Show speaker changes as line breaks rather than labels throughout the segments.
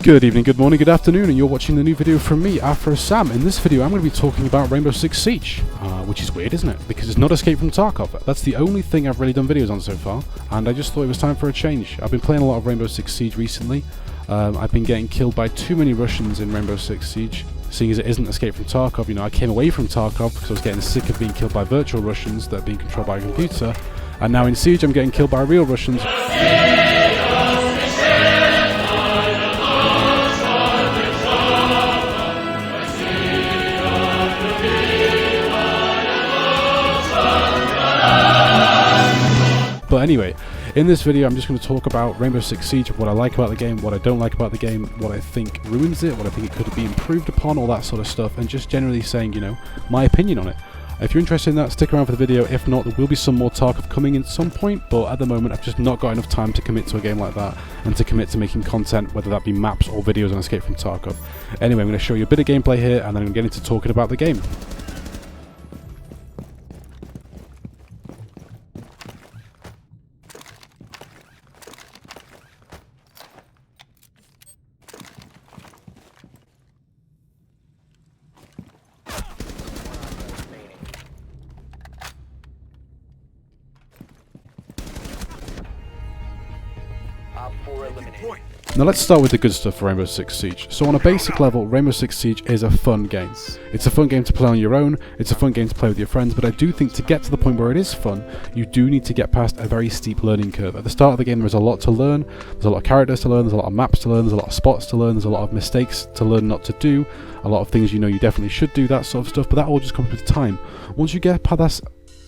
Good evening, good morning, good afternoon, and you're watching the new video from me, Afro-Sam. In this video I'm going to be talking about Rainbow Six Siege, which is weird, isn't it? Because it's not Escape from Tarkov. That's the only thing I've really done videos on so far, and I just thought it was time for a change. I've been playing a lot of Rainbow Six Siege recently. I've been getting killed by too many Russians in Rainbow Six Siege, seeing as it isn't Escape from Tarkov. You know, I came away from Tarkov because I was getting sick of being killed by virtual Russians that are being controlled by a computer, and now in Siege I'm getting killed by real Russians. But anyway, in this video I'm just going to talk about Rainbow Six Siege, what I like about the game, what I don't like about the game, what I think ruins it, what I think it could be improved upon, all that sort of stuff, and just generally saying, you know, my opinion on it. If you're interested in that, stick around for the video. If not, there will be some more Tarkov coming in some point, but at the moment I've just not got enough time to commit to a game like that and to commit to making content, whether that be maps or videos on Escape from Tarkov. Anyway, I'm going to show you a bit of gameplay here and then I'm going to get into talking about the game. Now let's start with the good stuff for Rainbow Six Siege. So on a basic level, Rainbow Six Siege is a fun game. It's a fun game to play on your own, it's a fun game to play with your friends, but I do think to get to the point where it is fun, you do need to get past a very steep learning curve. At the start of the game there's a lot to learn, there's a lot of characters to learn, there's a lot of maps to learn, there's a lot of spots to learn, there's a lot of mistakes to learn not to do, a lot of things you know you definitely should do, that sort of stuff, but that all just comes with time. Once you get past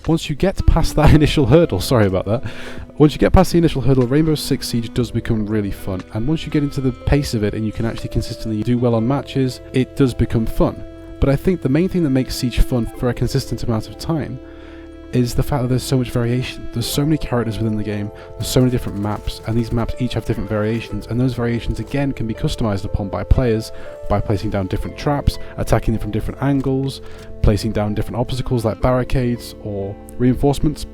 that initial hurdle, sorry about that, once you get past the initial hurdle, Rainbow Six Siege does become really fun, and once you get into the pace of it and you can actually consistently do well on matches, it does become fun. But I think the main thing that makes Siege fun for a consistent amount of time is the fact that there's so much variation. There's so many characters within the game, there's so many different maps, and these maps each have different variations, and those variations again can be customized upon by players by placing down different traps, attacking them from different angles, placing down different obstacles like barricades or reinforcements.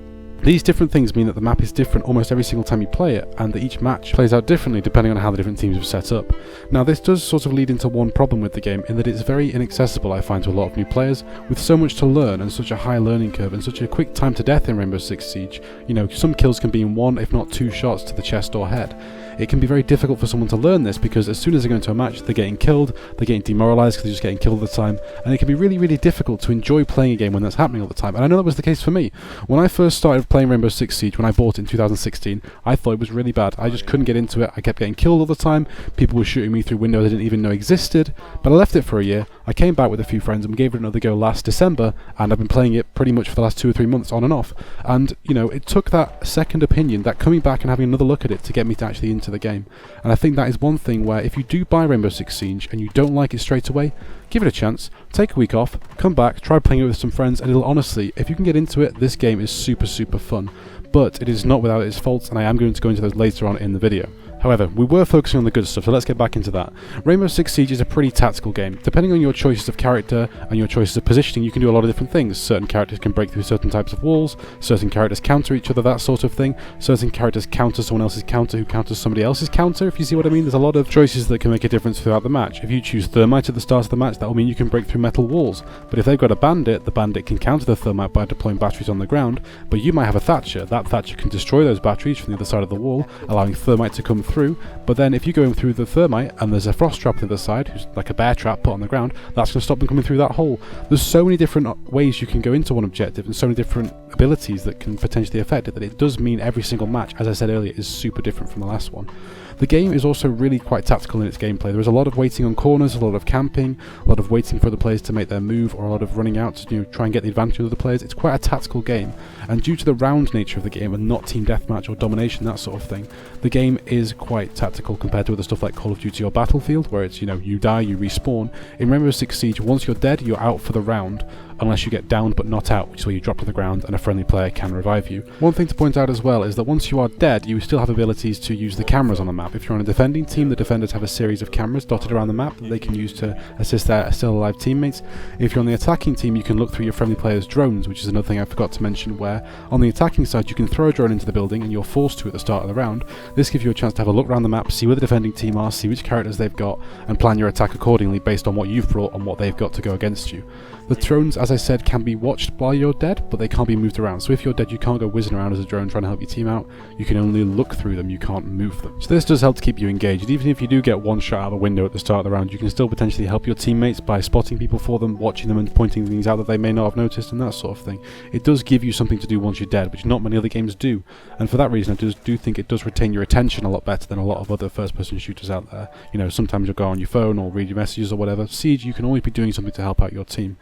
These different things mean that the map is different almost every single time you play it, and that each match plays out differently depending on how the different teams have set up. Now this does sort of lead into one problem with the game, in that it's very inaccessible, I find, to a lot of new players, with so much to learn and such a high learning curve and such a quick time to death in Rainbow Six Siege. You know, some kills can be in one, if not two shots to the chest or head. It can be very difficult for someone to learn this because as soon as they go into a match, they're getting killed, they're getting demoralized because they're just getting killed all the time, and it can be really, really difficult to enjoy playing a game when that's happening all the time. And I know that was the case for me. When I first started playing Rainbow Six Siege, when I bought it in 2016, I thought it was really bad. I just couldn't get into it. I kept getting killed all the time. People were shooting me through windows I didn't even know existed. But I left it for a year. I came back with a few friends and we gave it another go last December, and I've been playing it pretty much for the last 2 or 3 months on and off. And, you know, it took that second opinion, that coming back and having another look at it to get me to actually into the game. And I think that is one thing where if you do buy Rainbow Six Siege and you don't like it straight away, give it a chance, take a week off, come back, try playing it with some friends, and it'll honestly, if you can get into it, this game is super, super fun. But it is not without its faults, and I am going to go into those later on in the video. However, we were focusing on the good stuff, so let's get back into that. Rainbow Six Siege is a pretty tactical game. Depending on your choices of character and your choices of positioning, you can do a lot of different things. Certain characters can break through certain types of walls, certain characters counter each other, that sort of thing. Certain characters counter someone else's counter who counters somebody else's counter, if you see what I mean. There's a lot of choices that can make a difference throughout the match. If you choose Thermite at the start of the match, that will mean you can break through metal walls. But if they've got a Bandit, the Bandit can counter the Thermite by deploying batteries on the ground, but you might have a Thatcher. That Thatcher can destroy those batteries from the other side of the wall, allowing Thermite to come through, but then if you go in through the Thermite and there's a frost trap on the other side, who's like a bear trap put on the ground, that's going to stop them coming through that hole. There's so many different ways you can go into one objective and so many different abilities that can potentially affect it, that it does mean every single match, as I said earlier, is super different from the last one. The game is also really quite tactical in its gameplay. There is a lot of waiting on corners, a lot of camping, a lot of waiting for other players to make their move, or a lot of running out to, you know, try and get the advantage of other players. It's quite a tactical game, and due to the round nature of the game and not team deathmatch or domination, that sort of thing, the game is quite tactical compared to other stuff like Call of Duty or Battlefield, where it's, you know, you die, you respawn. In Rainbow Six Siege, once you're dead, you're out for the round. unless you get downed but not out, which is where you drop to the ground and a friendly player can revive you. One thing to point out as well is that once you are dead, you still have abilities to use the cameras on the map. If you're on a defending team, the defenders have a series of cameras dotted around the map that they can use to assist their still alive teammates. If you're on the attacking team, you can look through your friendly players' drones, which is another thing I forgot to mention, where on the attacking side you can throw a drone into the building and you're forced to at the start of the round. This gives you a chance to have a look around the map, see where the defending team are, see which characters they've got, and plan your attack accordingly based on what you've brought and what they've got to go against you. The drones, as I said, can be watched while you're dead, but they can't be moved around. So if you're dead, you can't go whizzing around as a drone trying to help your team out. You can only look through them, you can't move them. So this does help to keep you engaged. Even if you do get one shot out of the window at the start of the round, you can still potentially help your teammates by spotting people for them, watching them and pointing things out that they may not have noticed and that sort of thing. It does give you something to do once you're dead, which not many other games do. And for that reason, I do think it does retain your attention a lot better than a lot of other first-person shooters out there. You know, sometimes you'll go on your phone or read your messages or whatever. Siege, you can always be doing something to help out your team.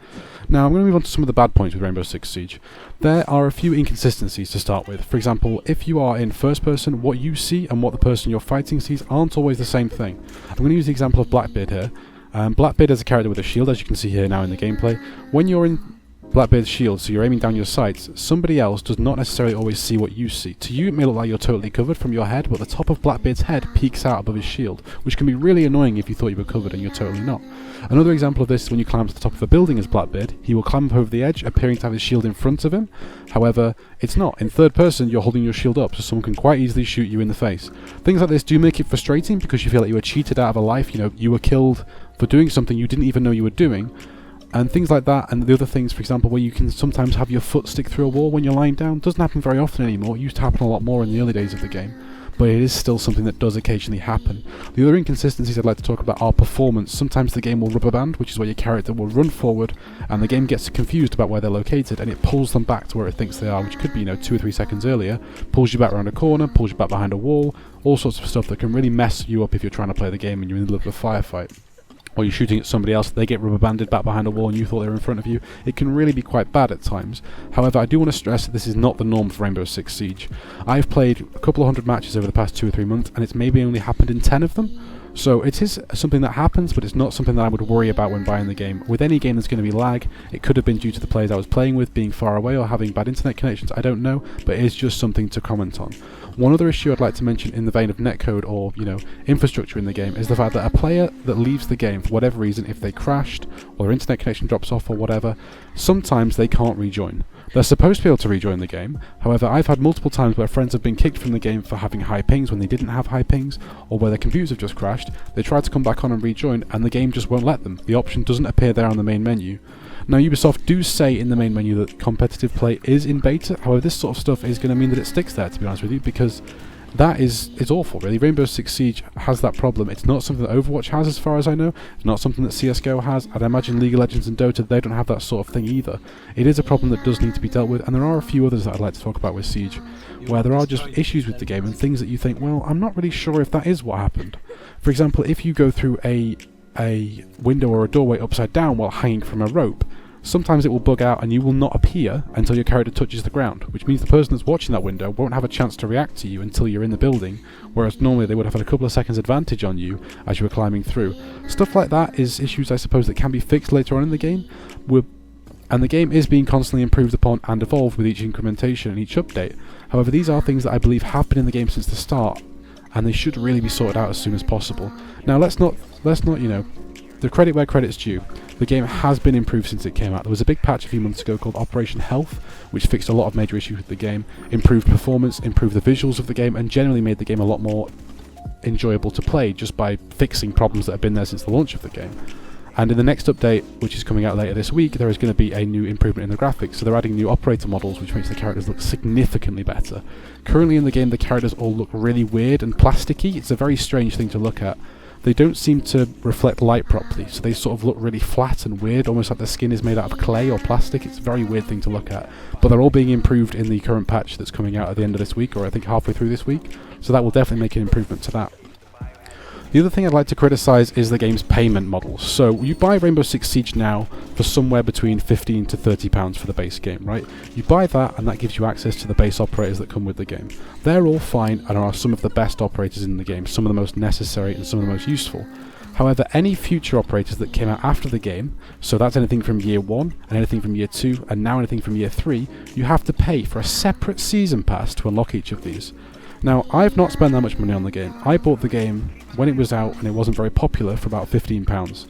Now, I'm going to move on to some of the bad points with Rainbow Six Siege. There are a few inconsistencies to start with. For example, if you are in first person, what you see and what the person you're fighting sees aren't always the same thing. I'm going to use the example of Blackbeard here. Blackbeard is a character with a shield, as you can see here now in the gameplay. When you're in Blackbeard's shield, so you're aiming down your sights, somebody else does not necessarily always see what you see. To you it may look like you're totally covered from your head, but the top of Blackbeard's head peeks out above his shield, which can be really annoying if you thought you were covered and you're totally not. Another example of this is when you climb to the top of a building as Blackbeard. He will climb up over the edge, appearing to have his shield in front of him. However, it's not. In third person, you're holding your shield up, so someone can quite easily shoot you in the face. Things like this do make it frustrating because you feel like you were cheated out of a life. You know, you were killed for doing something you didn't even know you were doing. And things like that, and the other things, for example, where you can sometimes have your foot stick through a wall when you're lying down, doesn't happen very often anymore. It used to happen a lot more in the early days of the game, but it is still something that does occasionally happen. The other inconsistencies I'd like to talk about are performance. Sometimes the game will rubber band, which is where your character will run forward, and the game gets confused about where they're located, and it pulls them back to where it thinks they are, which could be, 2 or 3 seconds earlier, pulls you back around a corner, pulls you back behind a wall, all sorts of stuff that can really mess you up if you're trying to play the game and you're in the middle of a firefight. Or you're shooting at somebody else, they get rubber banded back behind a wall and you thought they were in front of you. It can really be quite bad at times. However, I do want to stress that this is not the norm for Rainbow Six Siege. I've played a couple of hundred matches over the past 2 or 3 months, and it's maybe only happened in 10 of them. So it is something that happens, but it's not something that I would worry about when buying the game. With any game there's going to be lag. It could have been due to the players I was playing with being far away or having bad internet connections, I don't know, but it is just something to comment on. One other issue I'd like to mention in the vein of netcode or, infrastructure in the game is the fact that a player that leaves the game for whatever reason, if they crashed or their internet connection drops off or whatever, sometimes they can't rejoin. They're supposed to be able to rejoin the game. However, I've had multiple times where friends have been kicked from the game for having high pings when they didn't have high pings, or where their computers have just crashed. They try to come back on and rejoin, and the game just won't let them. The option doesn't appear there on the main menu. Now, Ubisoft do say in the main menu that competitive play is in beta. However, this sort of stuff is going to mean that it sticks there, to be honest with you, because that is awful, really. Rainbow Six Siege has that problem. It's not something that Overwatch has, as far as I know. It's not something that CSGO has. I'd imagine League of Legends and Dota, they don't have that sort of thing either. It is a problem that does need to be dealt with, and there are a few others that I'd like to talk about with Siege, where there are just issues with the game and things that you think, well, I'm not really sure if that is what happened. For example, if you go through a window or a doorway upside down while hanging from a rope, sometimes it will bug out and you will not appear until your character touches the ground, which means the person that's watching that window won't have a chance to react to you until you're in the building, whereas normally they would have had a couple of seconds advantage on you as you were climbing through. Stuff like that is issues, I suppose, that can be fixed later on in the game, and the game is being constantly improved upon and evolved with each incrementation and each update. However, these are things that I believe have been in the game since the start, and they should really be sorted out as soon as possible. Now, let's not, the credit where credit's due. The game has been improved since it came out. There was a big patch a few months ago called Operation Health, which fixed a lot of major issues with the game, improved performance, improved the visuals of the game, and generally made the game a lot more enjoyable to play just by fixing problems that have been there since the launch of the game. And in the next update, which is coming out later this week, there is going to be a new improvement in the graphics. So they're adding new operator models, which makes the characters look significantly better. Currently in the game, the characters all look really weird and plasticky. It's a very strange thing to look at. They don't seem to reflect light properly, so they sort of look really flat and weird, almost like their skin is made out of clay or plastic. It's a very weird thing to look at. But they're all being improved in the current patch that's coming out at the end of this week, or I think halfway through this week. So that will definitely make an improvement to that. The other thing I'd like to criticise is the game's payment model. So you buy Rainbow Six Siege now for somewhere between £15 to £30 for the base game, right? You buy that and that gives you access to the base operators that come with the game. They're all fine and are some of the best operators in the game, some of the most necessary and some of the most useful. However, any future operators that came out after the game, so that's anything from year 1, and anything from year 2, and now anything from year 3, you have to pay for a separate season pass to unlock each of these. Now, I've not spent that much money on the game. I bought the game when it was out and it wasn't very popular for about £15.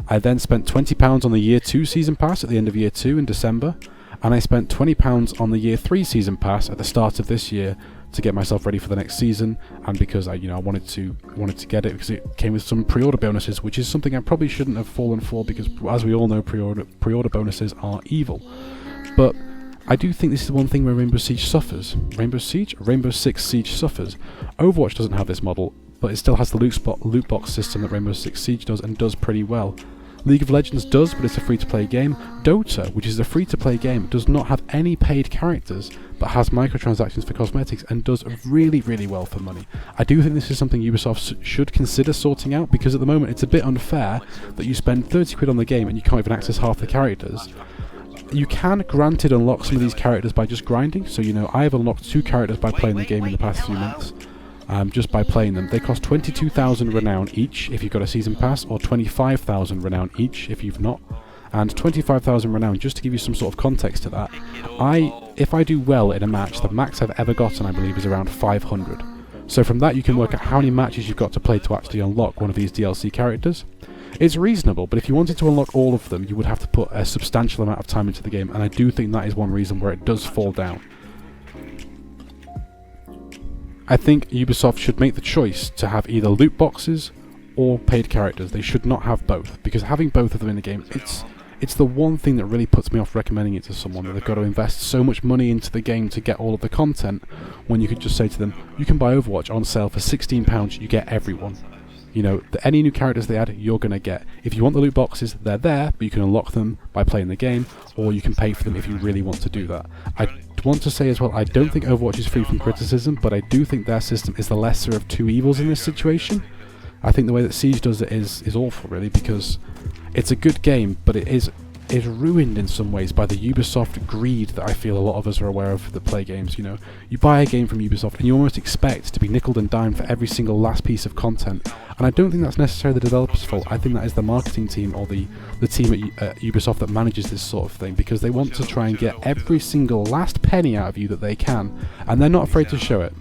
I then spent £20 on the year 2 season pass at the end of year 2 in December, and I spent £20 on the year 3 season pass at the start of this year to get myself ready for the next season, and because I wanted to get it because it came with some pre-order bonuses, which is something I probably shouldn't have fallen for, because as we all know, pre-order bonuses are evil. But I do think this is the one thing where Rainbow Siege suffers. Rainbow Six Siege suffers. Overwatch doesn't have this model, but it still has the loot box system that Rainbow Six Siege does, and does pretty well. League of Legends does, but it's a free-to-play game. Dota, which is a free-to-play game, does not have any paid characters, but has microtransactions for cosmetics, and does really, really well for money. I do think this is something Ubisoft should consider sorting out, because at the moment it's a bit unfair that you spend 30 quid on the game and you can't even access half the characters. You can, granted, unlock some of these characters by just grinding, so I have unlocked 2 characters by playing the game in the past few months. Just by playing them. They cost 22,000 renown each if you've got a season pass, or 25,000 renown each if you've not. And 25,000 renown, just to give you some sort of context to that, if I do well in a match, the max I've ever gotten, I believe, is around 500. So from that you can work out how many matches you've got to play to actually unlock one of these DLC characters. It's reasonable, but if you wanted to unlock all of them, you would have to put a substantial amount of time into the game, and I do think that is one reason where it does fall down. I think Ubisoft should make the choice to have either loot boxes or paid characters. They should not have both, because having both of them in the game, it's the one thing that really puts me off recommending it to someone, that they've got to invest so much money into the game to get all of the content, when you could just say to them, you can buy Overwatch on sale for £16, you get everyone. Any new characters they add, you're going to get. If you want the loot boxes, they're there, but you can unlock them by playing the game, or you can pay for them if you really want to do that. I want to say as well, I don't think Overwatch is free from criticism, but I do think their system is the lesser of two evils in this situation. I think the way that Siege does it is awful, really, because it's a good game, but it is ruined in some ways by the Ubisoft greed that I feel a lot of us are aware of that play games. You buy a game from Ubisoft and you almost expect to be nickeled and dimed for every single last piece of content, and I don't think that's necessarily the developer's fault. I think that is the marketing team, or the team at Ubisoft that manages this sort of thing, because they want to try and get every single last penny out of you that they can, and they're not afraid to show it.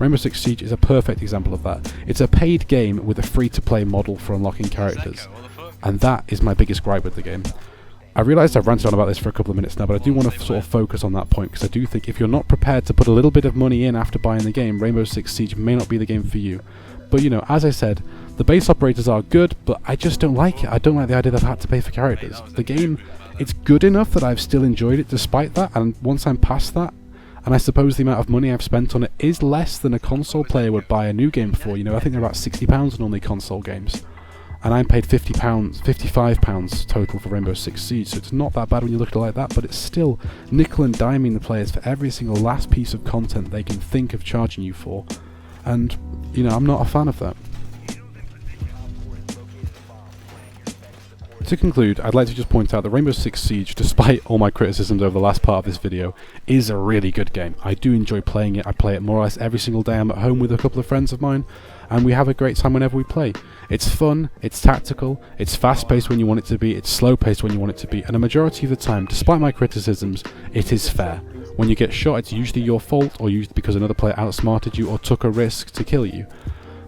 Rainbow Six Siege is a perfect example of that. It's a paid game with a free-to-play model for unlocking characters, and that is my biggest gripe with the game. I realise I've ranted on about this for a couple of minutes now, but I do want to sort of focus on that point, because I do think if you're not prepared to put a little bit of money in after buying the game, Rainbow Six Siege may not be the game for you. But as I said, the base operators are good, but I just don't like it. I don't like the idea that I've had to pay for characters. The game, it's good enough that I've still enjoyed it despite that, and once I'm past that, and I suppose the amount of money I've spent on it is less than a console player would buy a new game for. I think they're about £60 normally, console games. And I paid £55 total for Rainbow Six Siege, so it's not that bad when you look at it like that, but it's still nickel and diming the players for every single last piece of content they can think of charging you for, and, I'm not a fan of that. To conclude, I'd like to just point out that Rainbow Six Siege, despite all my criticisms over the last part of this video, is a really good game. I do enjoy playing it. I play it more or less every single day. I'm at home with a couple of friends of mine, and we have a great time whenever we play. It's fun, it's tactical, it's fast-paced when you want it to be, it's slow-paced when you want it to be, and a majority of the time, despite my criticisms, it is fair. When you get shot, it's usually your fault, or usually because another player outsmarted you or took a risk to kill you.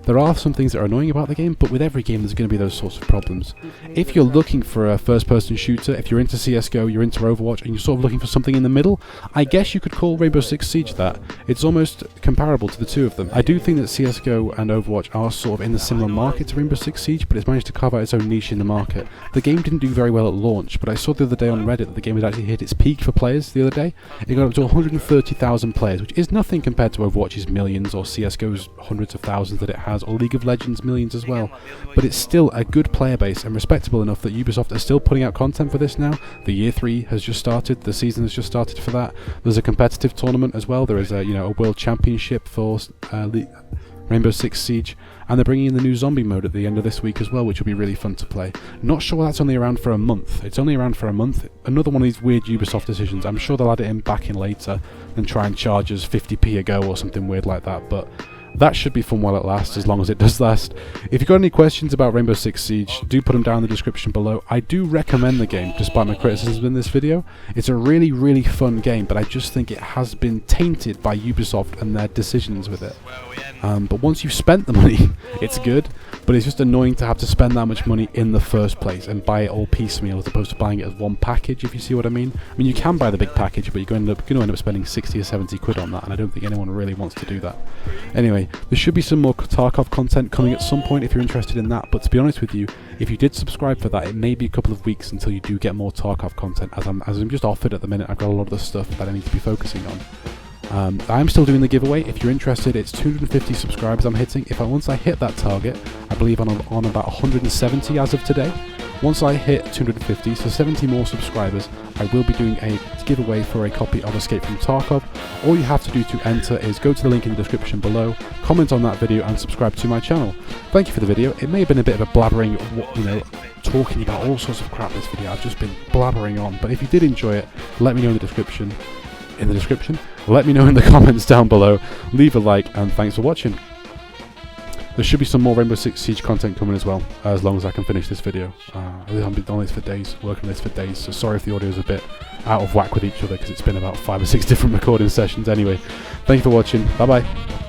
There are some things that are annoying about the game, but with every game there's going to be those sorts of problems. If you're looking for a first-person shooter, if you're into CSGO, you're into Overwatch, and you're sort of looking for something in the middle, I guess you could call Rainbow Six Siege that. It's almost comparable to the two of them. I do think that CSGO and Overwatch are sort of in the similar market to Rainbow Six Siege, but it's managed to carve out its own niche in the market. The game didn't do very well at launch, but I saw the other day on Reddit that the game had actually hit its peak for players the other day. It got up to 130,000 players, which is nothing compared to Overwatch's millions, or CSGO's hundreds of thousands that it has, or League of Legends millions as well, but it's still a good player base and respectable enough that Ubisoft are still putting out content for this now. The year 3 has just started, the season has just started for that. There's a competitive tournament as well. There is a world championship for Rainbow Six Siege, and they're bringing in the new zombie mode at the end of this week as well, which will be really fun to play. Not sure that's only around for a month. It's only around for a month. Another one of these weird Ubisoft decisions. I'm sure they'll add it back in later and try and charge us 50p a go or something weird like that, but That should be fun while it lasts, as long as it does last. If you've got any questions about Rainbow Six Siege, do put them down in the description below. I do recommend the game, despite my criticisms in this video. It's a really, really fun game, but I just think it has been tainted by Ubisoft and their decisions with it. But once you've spent the money, it's good, but it's just annoying to have to spend that much money in the first place and buy it all piecemeal as opposed to buying it as one package, if you see what I mean. I mean, you can buy the big package, but you're going to end up spending 60 or 70 quid on that, and I don't think anyone really wants to do that. Anyway, there should be some more Tarkov content coming at some point if you're interested in that, but to be honest with you, if you did subscribe for that, it may be a couple of weeks until you do get more Tarkov content, as I'm just offered at the minute. I've got a lot of the stuff that I need to be focusing on. I'm still doing the giveaway. If you're interested, it's 250 subscribers I'm hitting. Once I hit that target, I believe I'm on about 170 as of today. Once I hit 250, so 70 more subscribers, I will be doing a giveaway for a copy of Escape from Tarkov. All you have to do to enter is go to the link in the description below, comment on that video, and subscribe to my channel. Thank you for the video. It may have been a bit of a blabbering, talking about all sorts of crap this video. I've just been blabbering on, but if you did enjoy it, let me know in the description. Let me know in the comments down below. Leave a like, and thanks for watching. There should be some more Rainbow Six Siege content coming as well, as long as I can finish this video. I've been on this for days, working on this for days, so sorry if the audio is a bit out of whack with each other, because it's been about 5 or 6 different recording sessions anyway. Thank you for watching. Bye bye.